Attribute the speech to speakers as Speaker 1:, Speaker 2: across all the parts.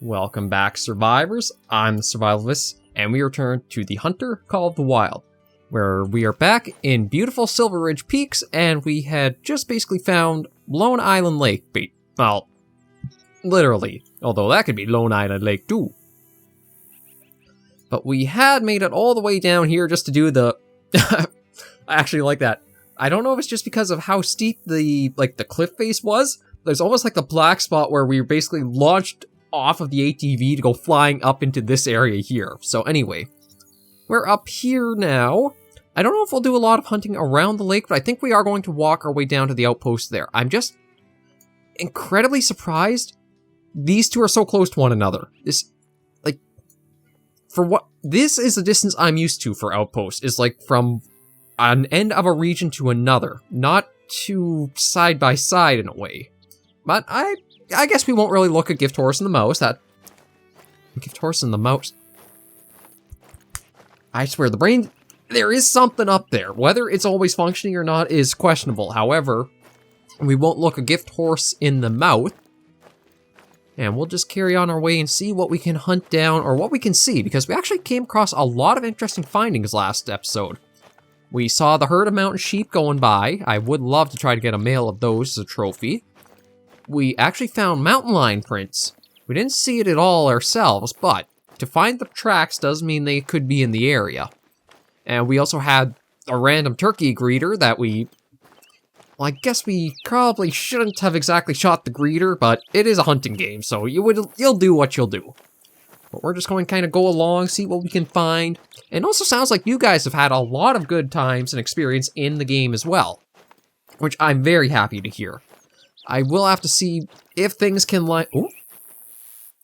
Speaker 1: Welcome back, survivors. I'm the SurvivalVis, and we return to the Hunter, Call of the Wild, where we are back in beautiful Silver Ridge Peaks, and we had just basically found Lone Island Lake. Well, literally, although that could be Lone Island Lake too. But we had made it all the way down here just to do the... I actually like that. I don't know if it's just because of how steep the cliff face was. There's almost like the black spot where we basically launched off of the ATV to go flying up into this area here. So anyway, we're up here now. I don't know if we'll do a lot of hunting around the lake, but I think we are going to walk our way down to the outpost there. I'm just incredibly surprised these two are so close to one another. This is the distance I'm used to for outposts, is like from an end of a region to another, not too side by side in a way. But I guess we won't really look at Gift Horse and the Mouse. Gift Horse and the Mouse. I swear, the brain, there is something up there. Whether it's always functioning or not is questionable. However, we won't look a Gift Horse in the mouth. And we'll just carry on our way and see what we can hunt down, or what we can see, because we actually came across a lot of interesting findings last episode. We saw the herd of mountain sheep going by. I would love to try to get a male of those as a trophy. We actually found mountain lion prints. We didn't see it at all ourselves, but to find the tracks does mean they could be in the area. And we also had a random turkey greeter that well, I guess we probably shouldn't have exactly shot the greeter, but it is a hunting game, so you'll do what you'll do. But we're just going to kind of go along, see what we can find. And it also sounds like you guys have had a lot of good times and experience in the game as well, which I'm very happy to hear. I will have to see if things can line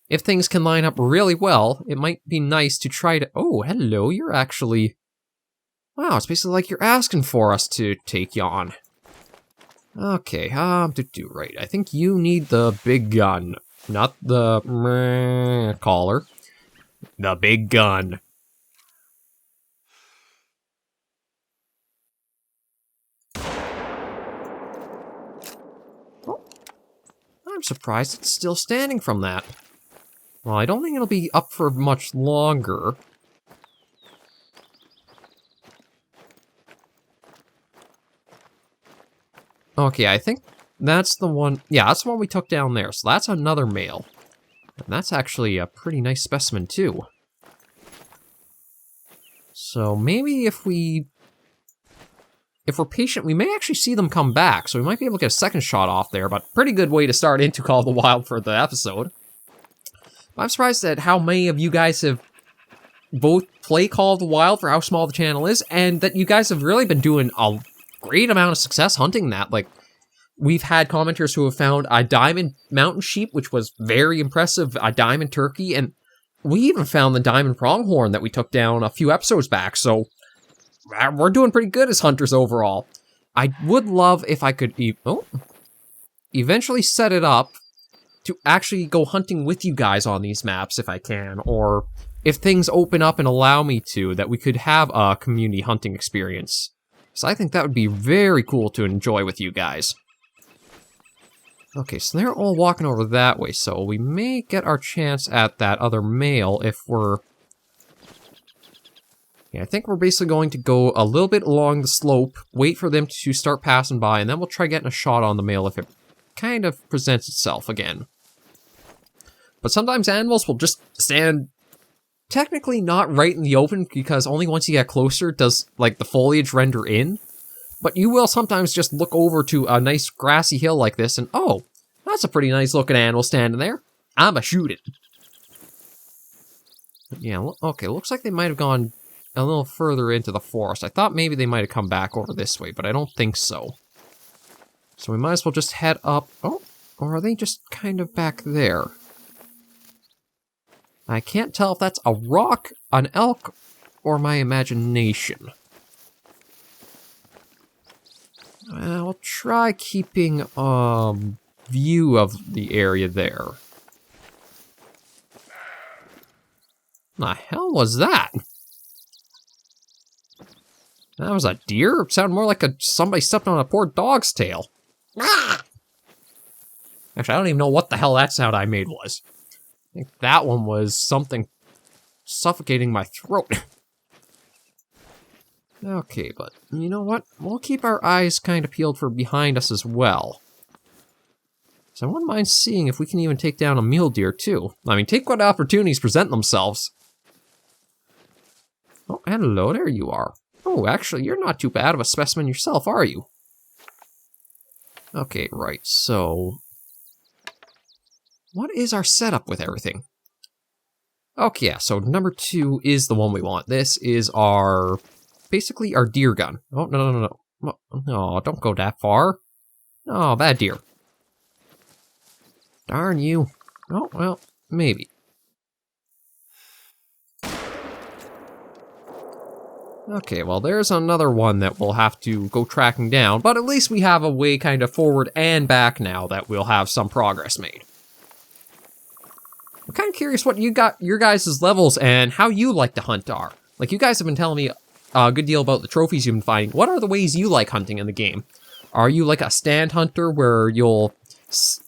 Speaker 1: up really well. It might be nice to try to... Oh, hello, you're actually... Wow, it's basically like you're asking for us to take you on. Okay, right. I think you need the big gun, not the collar. The big gun. I'm surprised it's still standing from that. Well, I don't think it'll be up for much longer. Okay, I think that's the one. Yeah, that's the one we took down there. So that's another male. And that's actually a pretty nice specimen too. So maybe if we're patient, we may actually see them come back, so we might be able to get a second shot off there, but pretty good way to start into Call of the Wild for the episode. I'm surprised at how many of you guys have both played Call of the Wild for how small the channel is, and that you guys have really been doing a great amount of success hunting that. Like, we've had commenters who have found a diamond mountain sheep, which was very impressive, a diamond turkey, and we even found the diamond pronghorn that we took down a few episodes back, so... We're doing pretty good as hunters overall. I would love if I could eventually set it up to actually go hunting with you guys on these maps if I can, or if things open up and allow me to, that we could have a community hunting experience. So I think that would be very cool to enjoy with you guys. Okay, so they're all walking over that way, so we may get our chance at that other male if we're... Yeah, I think we're basically going to go a little bit along the slope, wait for them to start passing by, and then we'll try getting a shot on the male if it kind of presents itself again. But sometimes animals will just stand technically not right in the open, because only once you get closer does, like, the foliage render in. But you will sometimes just look over to a nice grassy hill like this, and oh, that's a pretty nice looking animal standing there. I'ma shoot it. But yeah, okay, looks like they might have gone a little further into the forest. I thought maybe they might have come back over this way, but I don't think so. So we might as well just head up. Oh, or are they just kind of back there? I can't tell if that's a rock, an elk, or my imagination. I'll try keeping a view of the area there. The hell was that? That was a deer? It sounded more like somebody stepped on a poor dog's tail. Ah! Actually, I don't even know what the hell that sound I made was. think that one was something suffocating my throat. Okay, but you know what? We'll keep our eyes kind of peeled for behind us as well. So I wouldn't mind seeing if we can even take down a mule deer too. I mean, take what opportunities present themselves. Oh, hello, there you are. Oh, actually, you're not too bad of a specimen yourself, are you? Okay, right, so... what is our setup with everything? Okay, yeah, so number 2 is the one we want. This is our... basically our deer gun. Oh, no. No, don't go that far. Oh, bad deer. Darn you. Oh, well, maybe. Okay, well, there's another one that we'll have to go tracking down, but at least we have a way kind of forward and back now that we'll have some progress made. I'm kind of curious what you got, your guys' levels and how you like to hunt are. Like, you guys have been telling me a good deal about the trophies you've been finding. What are the ways you like hunting in the game? Are you like a stand hunter where you'll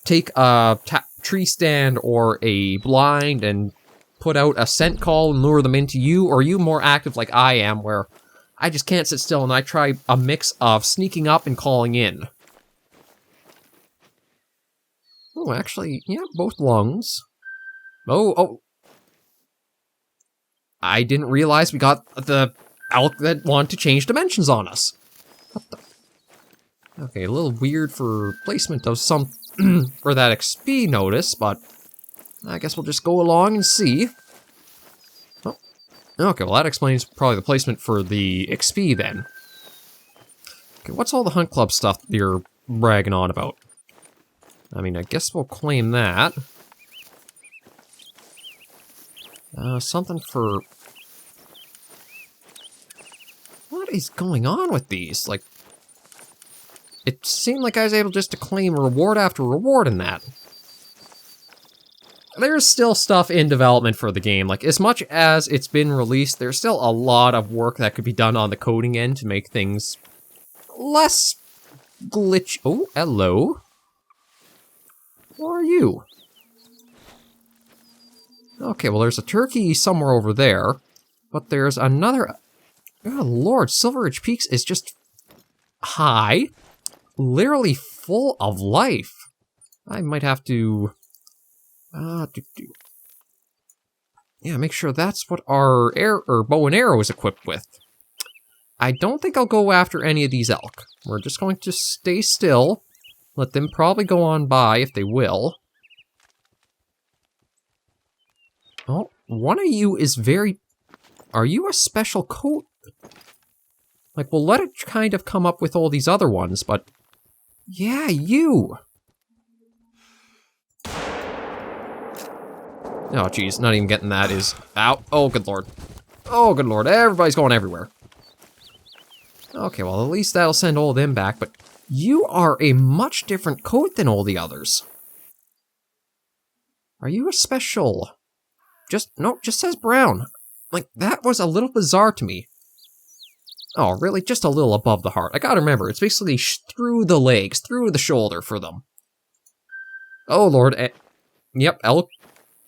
Speaker 1: take a tree stand or a blind and put out a scent call and lure them into you? Or are you more active like I am where I just can't sit still and I try a mix of sneaking up and calling in? Oh, actually, yeah, both lungs. Oh. I didn't realize we got the elk that wanted to change dimensions on us. What the? Okay, a little weird for placement of some for that XP notice, but I guess we'll just go along and see. Oh, okay, well that explains probably the placement for the XP then. Okay, what's all the hunt club stuff you're bragging on about? I mean, I guess we'll claim that. Something for... what is going on with these? Like, it seemed like I was able just to claim reward after reward in that. There's still stuff in development for the game. Like, as much as it's been released, there's still a lot of work that could be done on the coding end to make things less glitch. Oh, hello. Who are you? Okay, well, there's a turkey somewhere over there, but there's another... oh, Lord, Silver Ridge Peaks is just high, literally full of life. I might have to... yeah, make sure that's what our bow and arrow is equipped with. I don't think I'll go after any of these elk. We're just going to stay still, let them probably go on by if they will. Oh, one of you is very... are you a special coat? Like, we'll let it kind of come up with all these other ones, but... yeah, you! Oh, geez, not even getting that is... ow. Oh, good lord. Oh, good lord, everybody's going everywhere. Okay, well, at least that'll send all of them back, but... you are a much different coat than all the others. Are you a special... no, just says brown. Like, that was a little bizarre to me. Oh, really? Just a little above the heart. I gotta remember, it's basically through the legs, through the shoulder for them. Oh, Lord. Yep, elk.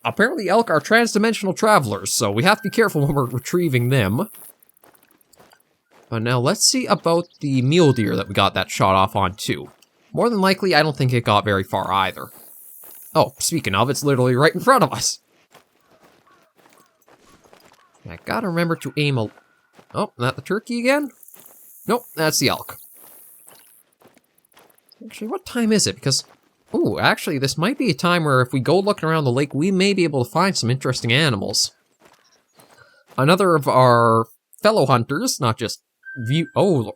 Speaker 1: Apparently elk are trans-dimensional travelers, so we have to be careful when we're retrieving them. But now, let's see about the mule deer that we got that shot off on, too. More than likely, I don't think it got very far either. Oh, speaking of, it's literally right in front of us. I gotta remember to aim a... oh, not the turkey again? Nope, that's the elk. Actually, what time is it? Because, ooh, actually, this might be a time where if we go looking around the lake, we may be able to find some interesting animals. Another of our fellow hunters, not just view... oh,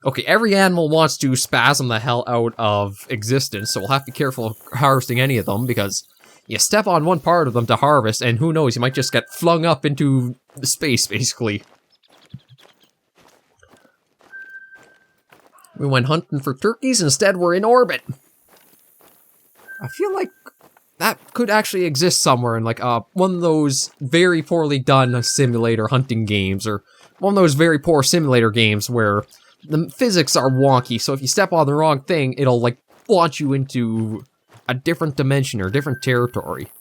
Speaker 1: okay, every animal wants to spasm the hell out of existence, so we'll have to be careful of harvesting any of them, because... you step on one part of them to harvest, and who knows, you might just get flung up into space, basically. We went hunting for turkeys, instead we're in orbit. I feel like that could actually exist somewhere in, like, one of those very poorly done simulator hunting games, or one of those very poor simulator games where the physics are wonky, so if you step on the wrong thing, it'll, like, launch you into... a different dimension or different territory.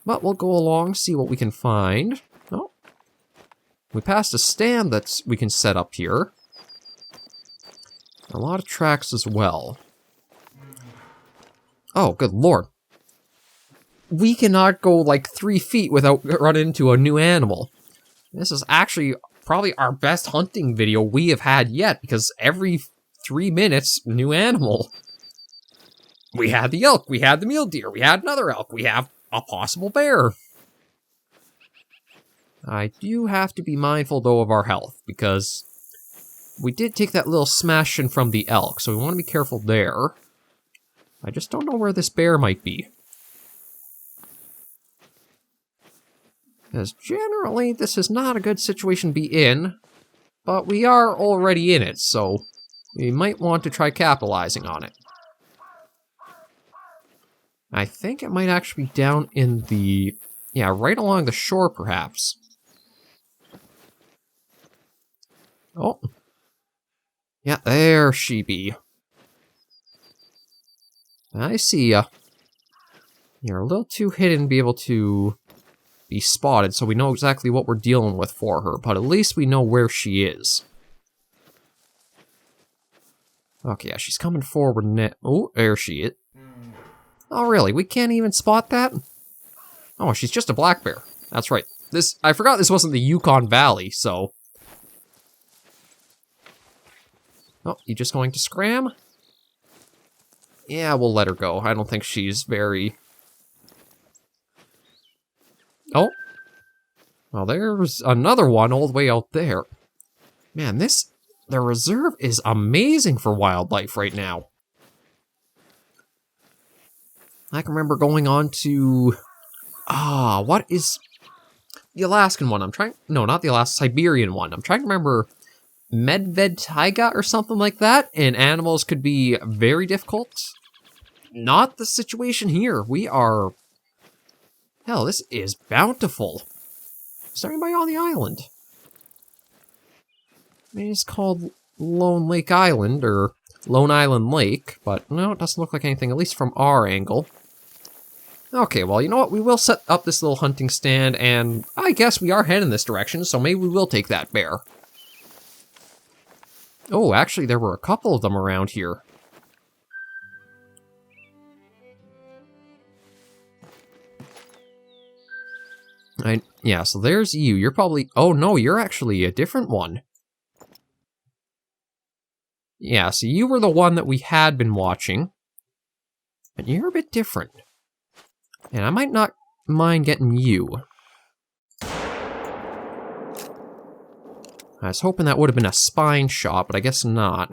Speaker 1: But we'll go along, see what we can find. Oh. We passed a stand that we can set up here. A lot of tracks as well. Oh, good lord. We cannot go like 3 feet without running into a new animal. This is actually probably our best hunting video we have had yet, because every 3 minutes, new animal. We had the elk, we had the mule deer, we had another elk, we have a possible bear. I do have to be mindful, though, of our health, because we did take that little smashing from the elk, so we want to be careful there. I just don't know where this bear might be. Because generally, this is not a good situation to be in, but we are already in it, so we might want to try capitalizing on it. I think it might actually be down in the... yeah, right along the shore, perhaps. Oh. Yeah, there she be. I see ya. You're a little too hidden to be able to be spotted, so we know exactly what we're dealing with for her, but at least we know where she is. Okay, yeah, she's coming forward now. Oh, there she is. Oh, really? We can't even spot that? Oh, she's just a black bear. That's right. I forgot this wasn't the Yukon Valley, so... Oh, you just going to scram? Yeah, we'll let her go. I don't think she's very... Oh. Well, there's another one all the way out there. Man, the reserve is amazing for wildlife right now. I can remember going on to... what is... the Alaskan one? No, not the Alaskan, Siberian one. I'm trying to remember... Medved taiga or something like that, and animals could be very difficult. Not the situation here. We are... hell, this is bountiful. Is there anybody on the island? I mean, it's called Lone Lake Island, or Lone Island Lake, but no, it doesn't look like anything, at least from our angle. Okay, well, you know what? We will set up this little hunting stand, and I guess we are heading this direction, so maybe we will take that bear. Oh, actually, there were a couple of them around here. Yeah, so there's you. You're probably... oh, no, you're actually a different one. Yeah, so you were the one that we had been watching. And you're a bit different. And I might not mind getting you. I was hoping that would have been a spine shot, but I guess not.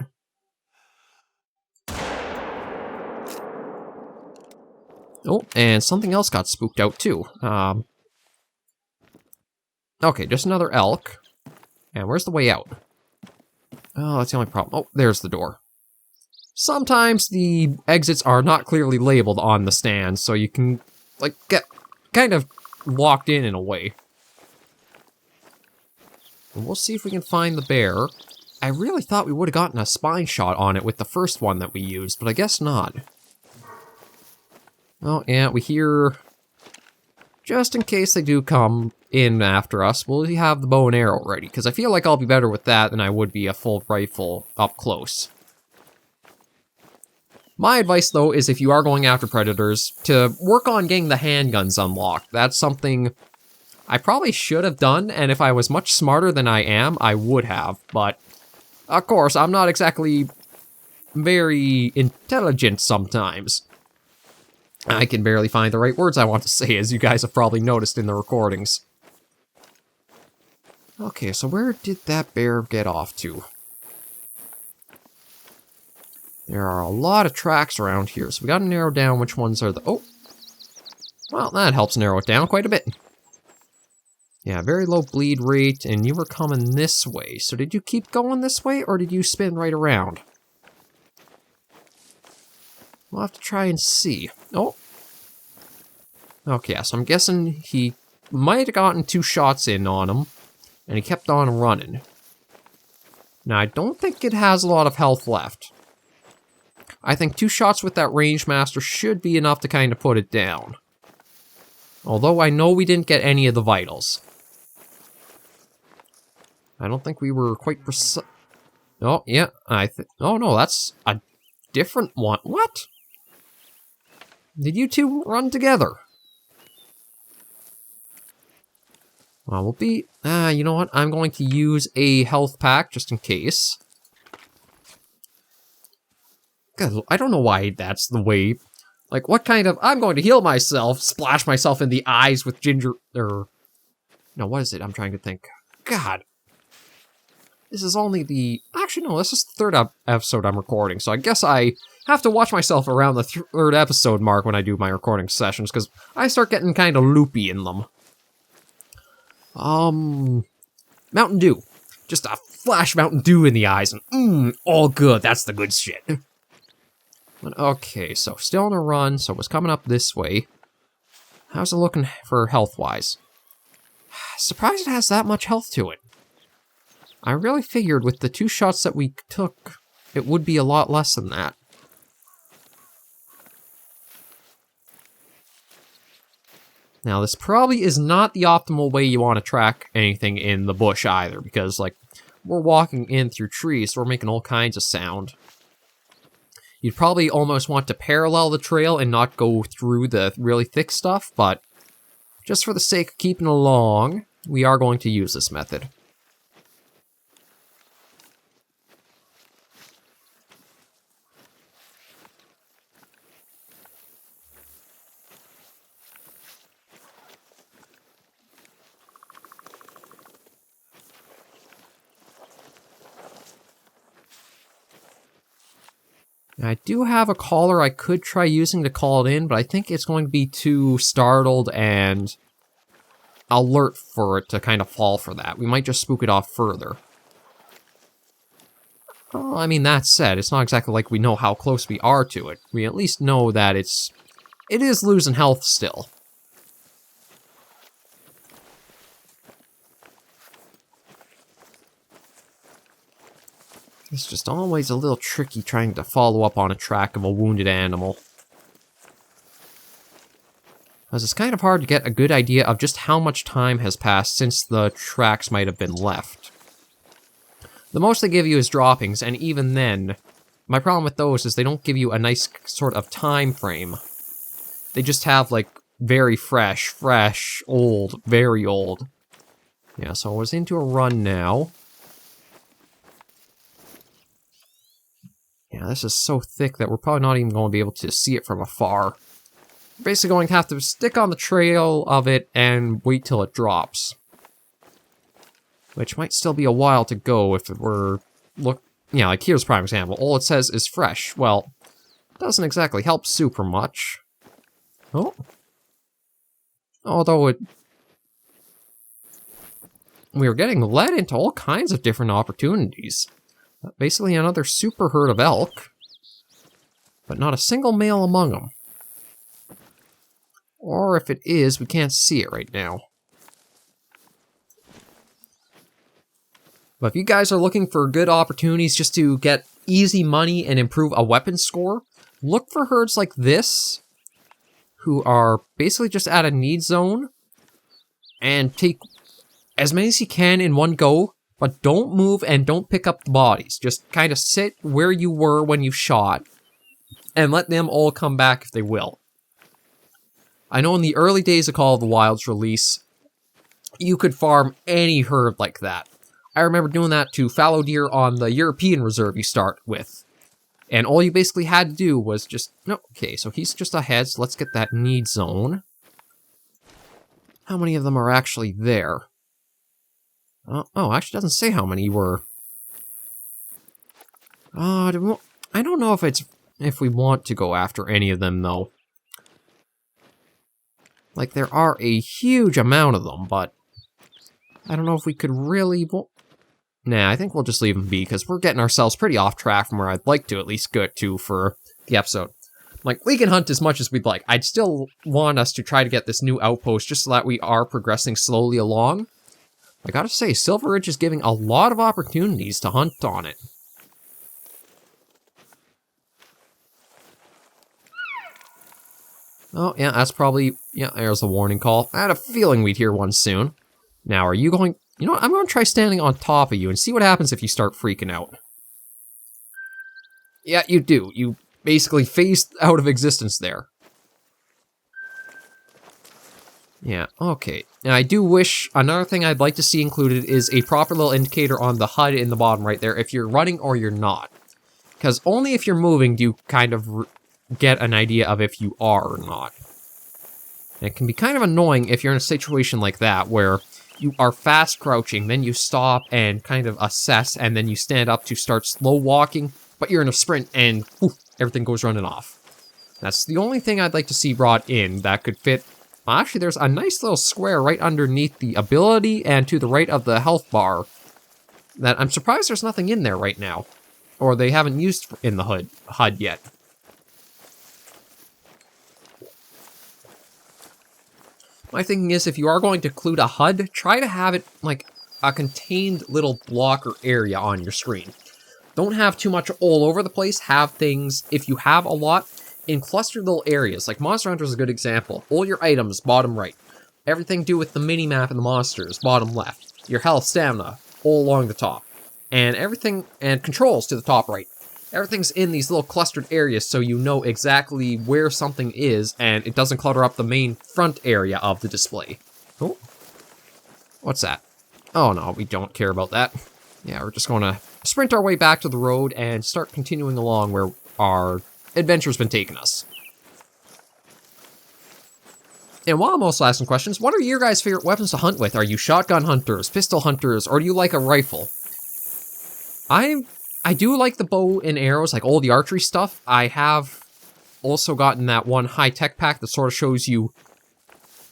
Speaker 1: Oh, and something else got spooked out too. Okay, just another elk. And where's the way out? Oh, that's the only problem. Oh, there's the door. Sometimes the exits are not clearly labeled on the stand, so you can, like, get kind of locked in a way. And we'll see if we can find the bear. I really thought we would have gotten a spine shot on it with the first one that we used, but I guess not. Oh, yeah, we hear... just in case they do come in after us, we'll have the bow and arrow ready, because I feel like I'll be better with that than I would be a full rifle up close. My advice, though, is if you are going after predators, to work on getting the handguns unlocked. That's something I probably should have done, and if I was much smarter than I am, I would have. But, of course, I'm not exactly very intelligent sometimes. I can barely find the right words I want to say, as you guys have probably noticed in the recordings. Okay, so where did that bear get off to? There are a lot of tracks around here, so we gotta narrow down which ones are the... oh! Well, that helps narrow it down quite a bit. Yeah, very low bleed rate, and you were coming this way. So did you keep going this way, or did you spin right around? We'll have to try and see. Oh! Okay, so I'm guessing he might have gotten 2 shots in on him, and he kept on running. Now, I don't think it has a lot of health left. I think 2 shots with that range master should be enough to kind of put it down. Although I know we didn't get any of the vitals. I don't think we were quite precise. Oh, yeah, oh no, that's a different one. What? Did you two run together? Well, we'll be... you know what? I'm going to use a health pack just in case. God, I don't know why that's the way... Like, what kind of... I'm going to heal myself, splash myself in the eyes with ginger... No, what is it? I'm trying to think. God. This is only the... Actually, no, this is the third episode I'm recording, so I guess I have to watch myself around the third episode mark when I do my recording sessions, because I start getting kind of loopy in them. Mountain Dew. Just a flash Mountain Dew in the eyes, and all good. That's the good shit. But okay, so still on a run, so it's coming up this way. How's it looking for health-wise? Surprised it has that much health to it. I really figured with the 2 shots that we took, it would be a lot less than that. Now, this probably is not the optimal way you want to track anything in the bush either, because, like, we're walking in through trees, so we're making all kinds of sound. You'd probably almost want to parallel the trail and not go through the really thick stuff, but just for the sake of keeping along, we are going to use this method. I do have a caller I could try using to call it in, but I think it's going to be too startled and alert for it to kind of fall for that. We might just spook it off further. Well, I mean, that said, it's not exactly like we know how close we are to it. We at least know that it is losing health still. It's just always a little tricky trying to follow up on a track of a wounded animal. Because it's kind of hard to get a good idea of just how much time has passed since the tracks might have been left. The most they give you is droppings, and even then, my problem with those is they don't give you a nice sort of time frame. They just have, like, very fresh, old, very old. Yeah, so I was into a run now. Yeah, this is so thick that we're probably not even going to be able to see it from afar. We're basically going to have to stick on the trail of it and wait till it drops. Which might still be a while to go if it were... Yeah, like here's a prime example. All it says is fresh. Well, doesn't exactly help super much. Oh. Although we are getting led into all kinds of different opportunities. Basically another super herd of elk, but not a single male among them. Or if it is, we can't see it right now. But if you guys are looking for good opportunities just to get easy money and improve a weapon score, look for herds like this, who are basically just at a need zone, and take as many as you can in one go. But don't move and don't pick up the bodies. Just kind of sit where you were when you shot. And let them all come back if they will. I know in the early days of Call of the Wild's release, you could farm any herd like that. I remember doing that to fallow deer on the European reserve you start with. And all you basically had to do was just... No, okay, so he's just ahead, so let's get that need zone. How many of them are actually there? Oh, actually doesn't say how many were. I don't know if we want to go after any of them, though. Like, there are a huge amount of them, but I don't know if we could really... Nah, I think we'll just leave them be, because we're getting ourselves pretty off track from where I'd like to at least get to for the episode. Like, we can hunt as much as we'd like. I'd still want us to try to get this new outpost just so that we are progressing slowly along. I gotta say, Silver Ridge is giving a lot of opportunities to hunt on it. Oh, yeah, that's probably Yeah, there's a warning call. I had a feeling we'd hear one soon. Now, are you going... You know what? I'm going to try standing on top of you and see what happens if you start freaking out. Yeah, you do. You basically phased out of existence there. Yeah, okay. Now, I do wish... Another thing I'd like to see included is a proper little indicator on the HUD in the bottom right there if you're running or you're not. Because only if you're moving do you kind of get an idea of if you are or not. And it can be kind of annoying if you're in a situation like that where you are fast crouching, then you stop and kind of assess, and then you stand up to start slow walking, but you're in a sprint and whew, everything goes running off. That's the only thing I'd like to see brought in that could fit. Actually, there's a nice little square right underneath the ability and to the right of the health bar that I'm surprised there's nothing in there right now. Or they haven't used in the HUD yet. My thinking is if you are going to include a HUD, try to have it like a contained little block or area on your screen. Don't have too much all over the place. Have things, if you have a lot, in clustered little areas. Like Monster Hunter is a good example. All your items, bottom right. Everything to do with the mini-map and the monsters, bottom left. Your health, stamina, all along the top. And everything, and controls to the top right. Everything's in these little clustered areas so you know exactly where something is and it doesn't clutter up the main front area of the display. Oh. What's that? Oh no, we don't care about that. Yeah, we're just going to sprint our way back to the road and start continuing along where our adventure's been taking us. And while I'm also asking questions, what are your guys' favorite weapons to hunt with? Are you shotgun hunters, pistol hunters, or do you like a rifle? I do like the bow and arrows, like all the archery stuff. I have also gotten that one high-tech pack that sort of shows you...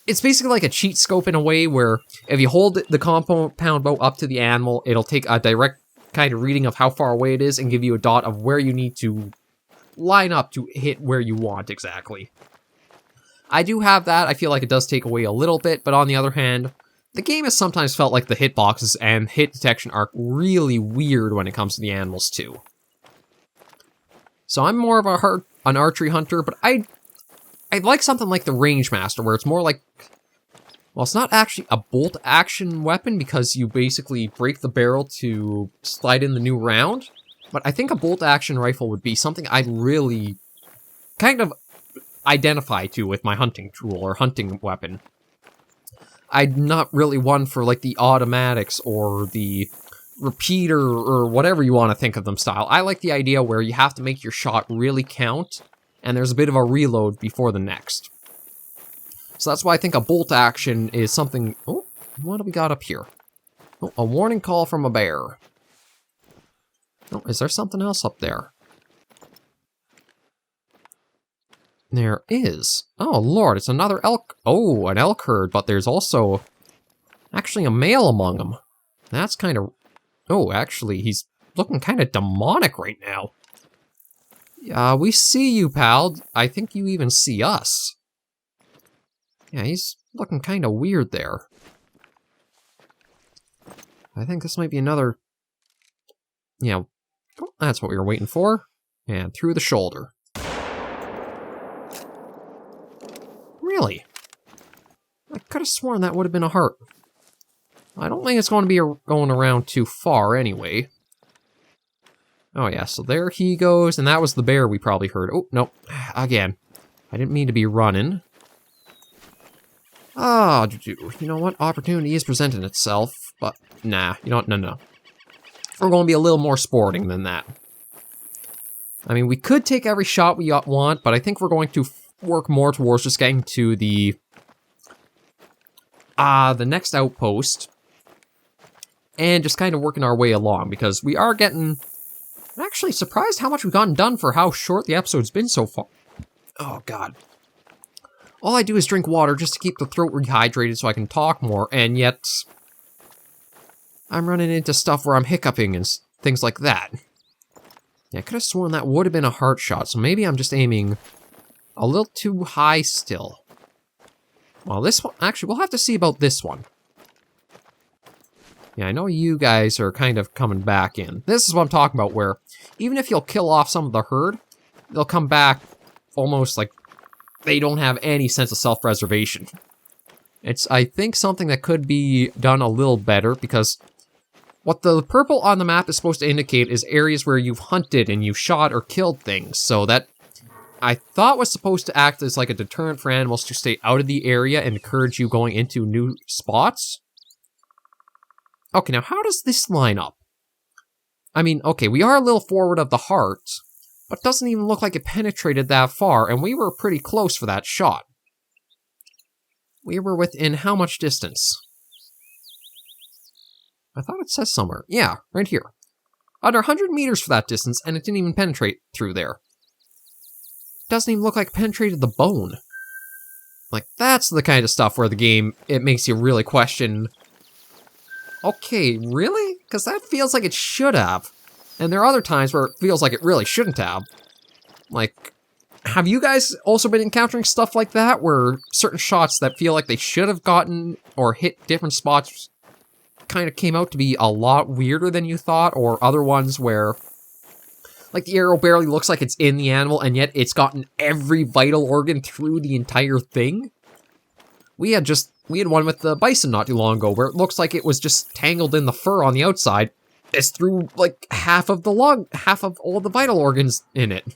Speaker 1: It's basically like a cheat scope in a way where if you hold the compound bow up to the animal, it'll take a direct kind of reading of how far away it is and give you a dot of where you need to line up to hit where you want exactly. I do have that. I feel like it does take away a little bit, but on the other hand... The game has sometimes felt like the hitboxes and hit detection are really weird when it comes to the animals, too. So I'm more of an archery hunter, but I'd like something like the Rangemaster, where it's more like... Well, it's not actually a bolt-action weapon, because you basically break the barrel to slide in the new round. But I think a bolt-action rifle would be something I'd really kind of identify to with my hunting tool or hunting weapon. I'm not really one for, like, the automatics or the repeater or whatever you want to think of them style. I like the idea where you have to make your shot really count, and there's a bit of a reload before the next. So that's why I think a bolt action is something... Oh, what do we got up here? Oh, a warning call from a bear. Oh, is there something else up there? There is. Oh, Lord, it's another elk. Oh, an elk herd, but there's also actually a male among them. That's kind of... Oh, actually, he's looking kind of demonic right now. We see you, pal. I think you even see us. Yeah, he's looking kind of weird there. I think this might be another... Yeah, that's what we were waiting for. And through the shoulder. Really? I could have sworn that would have been a heart. I don't think it's going to be going around too far anyway. Oh yeah, so there he goes, and that was the bear we probably heard. Oh, no. Again. I didn't mean to be running. Ah, you know what? Opportunity is presenting itself, but nah, you know what? No. We're going to be a little more sporting than that. I mean, we could take every shot we want, but I think we're going to work more towards just getting to the next outpost and just kind of working our way along, because we are getting... I'm actually surprised how much we've gotten done for how short the episode's been so far. Oh, God. All I do is drink water just to keep the throat rehydrated so I can talk more, and yet I'm running into stuff where I'm hiccuping and things like that. Yeah, I could have sworn that would have been a heart shot, so maybe I'm just aiming a little too high still. Well, this one... Actually, we'll have to see about this one. Yeah, I know you guys are kind of coming back in. This is what I'm talking about, where even if you'll kill off some of the herd, they'll come back almost like they don't have any sense of self-preservation. It's, I think, something that could be done a little better, because what the purple on the map is supposed to indicate is areas where you've hunted and you've shot or killed things, so that I thought was supposed to act as like a deterrent for animals to stay out of the area and encourage you going into new spots. Okay, now how does this line up? I mean, okay, we are a little forward of the heart, but doesn't even look like it penetrated that far, and we were pretty close for that shot. We were within how much distance? I thought it says somewhere. Yeah, right here. Under 100 meters for that distance, and it didn't even penetrate through there. Doesn't even look like it penetrated the bone. Like, that's the kind of stuff where the game, it makes you really question, okay, really? Because that feels like it should have. And there are other times where it feels like it really shouldn't have. Like, have you guys also been encountering stuff like that, where certain shots that feel like they should have gotten or hit different spots kind of came out to be a lot weirder than you thought, or other ones where, like, the arrow barely looks like it's in the animal, and yet it's gotten every vital organ through the entire thing? We had one with the bison not too long ago, where it looks like it was just tangled in the fur on the outside. It's through, like, half of all the vital organs in it.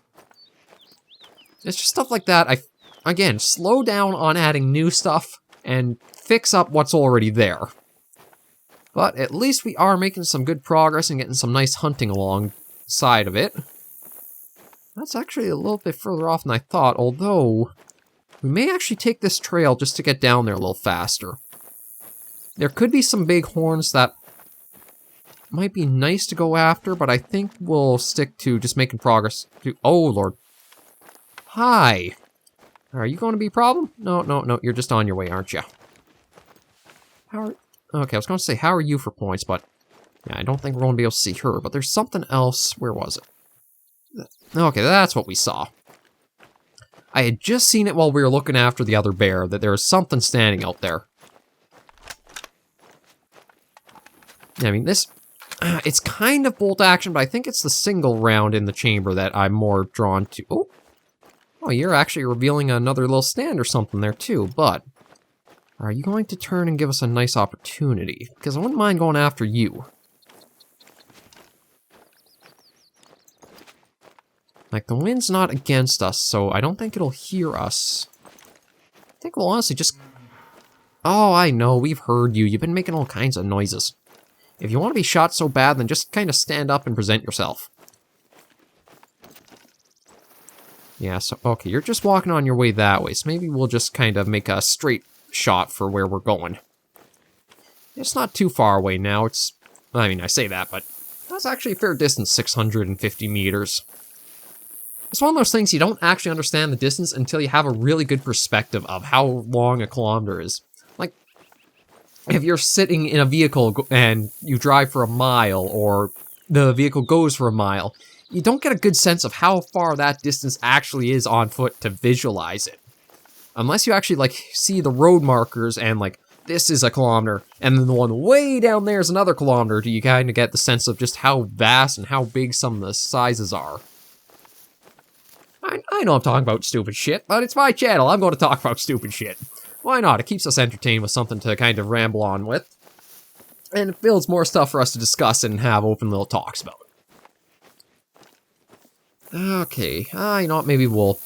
Speaker 1: It's just stuff like that. Again, slow down on adding new stuff, and fix up what's already there. But at least we are making some good progress and getting some nice hunting alongside of it. That's actually a little bit further off than I thought, although we may actually take this trail just to get down there a little faster. There could be some big horns that might be nice to go after, but I think we'll stick to just making progress. Oh, Lord. Hi. Are you going to be a problem? No, you're just on your way, aren't you? Okay, I was going to say, how are you for points, but yeah, I don't think we're going to be able to see her, but there's something else. Where was it? Okay, that's what we saw. I had just seen it while we were looking after the other bear, that there was something standing out there. I mean, this, it's kind of bolt action, but I think it's the single round in the chamber that I'm more drawn to. Oh, you're actually revealing another little stand or something there too, but are you going to turn and give us a nice opportunity? Because I wouldn't mind going after you. Like, the wind's not against us, so I don't think it'll hear us. I think we'll honestly just... Oh, I know, we've heard you. You've been making all kinds of noises. If you want to be shot so bad, then just kind of stand up and present yourself. Yeah, so, okay, you're just walking on your way that way, so maybe we'll just kind of make a straight shot for where we're going. It's not too far away now, I mean, I say that, but that's actually a fair distance, 650 meters. It's one of those things you don't actually understand the distance until you have a really good perspective of how long a kilometer is. Like, if you're sitting in a vehicle and you drive for a mile, or the vehicle goes for a mile, you don't get a good sense of how far that distance actually is on foot to visualize it. Unless you actually, like, see the road markers and, like, this is a kilometer, and then the one way down there is another kilometer, do you kind of get the sense of just how vast and how big some of the sizes are. I know I'm talking about stupid shit, but it's my channel, I'm going to talk about stupid shit. Why not? It keeps us entertained with something to kind of ramble on with. And it builds more stuff for us to discuss and have open little talks about. Okay, you know what, maybe we'll...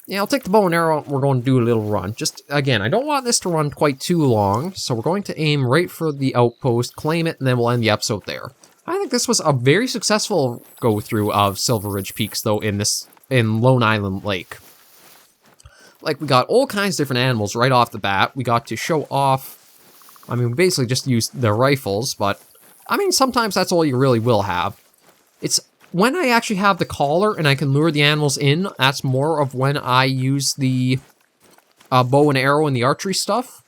Speaker 1: Yeah, I'll take the bow and arrow, we're going to do a little run. Just, again, I don't want this to run quite too long, so we're going to aim right for the outpost, claim it, and then we'll end the episode there. I think this was a very successful go-through of Silver Ridge Peaks, though, in Lone Island Lake. Like, we got all kinds of different animals right off the bat. We got to show off... I mean, we basically just used the rifles, but... I mean, sometimes that's all you really will have. It's... When I actually have the collar and I can lure the animals in, that's more of when I use the bow and arrow and the archery stuff.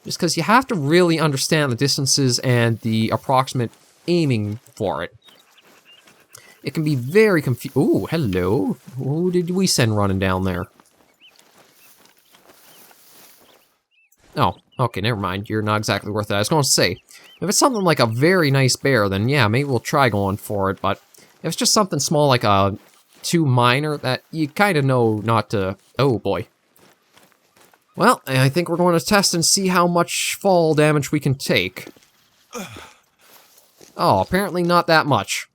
Speaker 1: Just because you have to really understand the distances and the approximate aiming for it. It can be very confusing. Ooh, hello. Who did we send running down there? Oh, okay, never mind. You're not exactly worth it. I was going to say, if it's something like a very nice bear, then yeah, maybe we'll try going for it, but... If it's just something small like a too minor that you kind of know not to... Oh, boy. Well, I think we're going to test and see how much fall damage we can take. Oh, apparently not that much.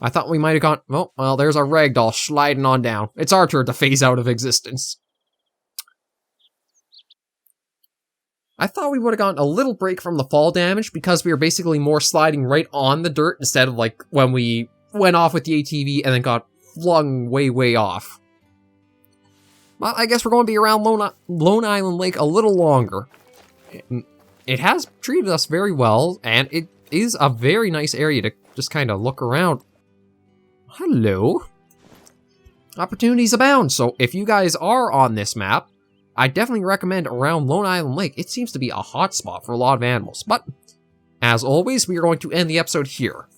Speaker 1: I thought we might have gone... Oh, well, there's our ragdoll sliding on down. It's our turn to phase out of existence. I thought we would have gotten a little break from the fall damage because we were basically more sliding right on the dirt instead of like when we went off with the ATV and then got flung way, way off. Well, I guess we're going to be around Lone Island Lake a little longer. It has treated us very well, and it is a very nice area to just kind of look around. Hello. Opportunities abound, so if you guys are on this map, I definitely recommend around Lone Island Lake. It seems to be a hot spot for a lot of animals. But, as always, we are going to end the episode here.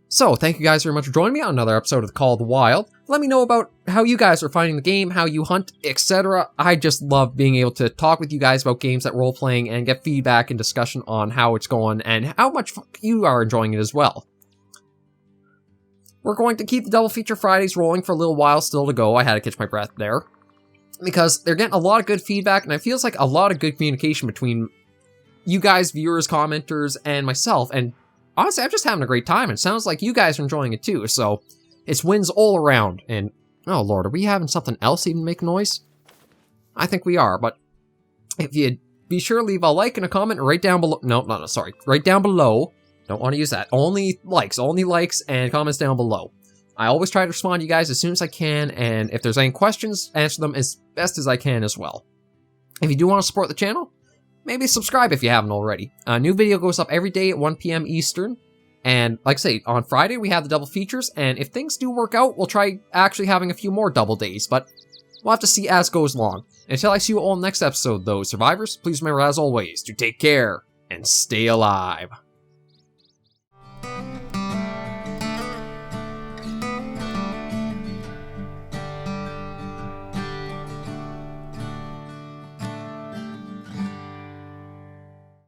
Speaker 1: So, thank you guys very much for joining me on another episode of the Call of the Wild. Let me know about how you guys are finding the game, how you hunt, etc. I just love being able to talk with you guys about games that role-playing and get feedback and discussion on how it's going and how much you are enjoying it as well. We're going to keep the Double Feature Fridays rolling for a little while still to go. I had to catch my breath there. Because they're getting a lot of good feedback, and it feels like a lot of good communication between you guys, viewers, commenters, and myself. And honestly, I'm just having a great time. It sounds like you guys are enjoying it too, so it's wins all around. And, oh lord, are we having something else even make noise? I think we are, but if you'd be sure to leave a like and a comment right down below. No, sorry. Right down below. Don't want to use that. Only likes and comments down below. I always try to respond to you guys as soon as I can, and if there's any questions, answer them as best as I can as well. If you do want to support the channel, maybe subscribe if you haven't already. A new video goes up every day at 1 p.m. Eastern, and like I say, on Friday we have the double features, and if things do work out, we'll try actually having a few more double days, but we'll have to see as goes along. Until I see you all in the next episode, though, survivors, please remember as always to take care and stay alive.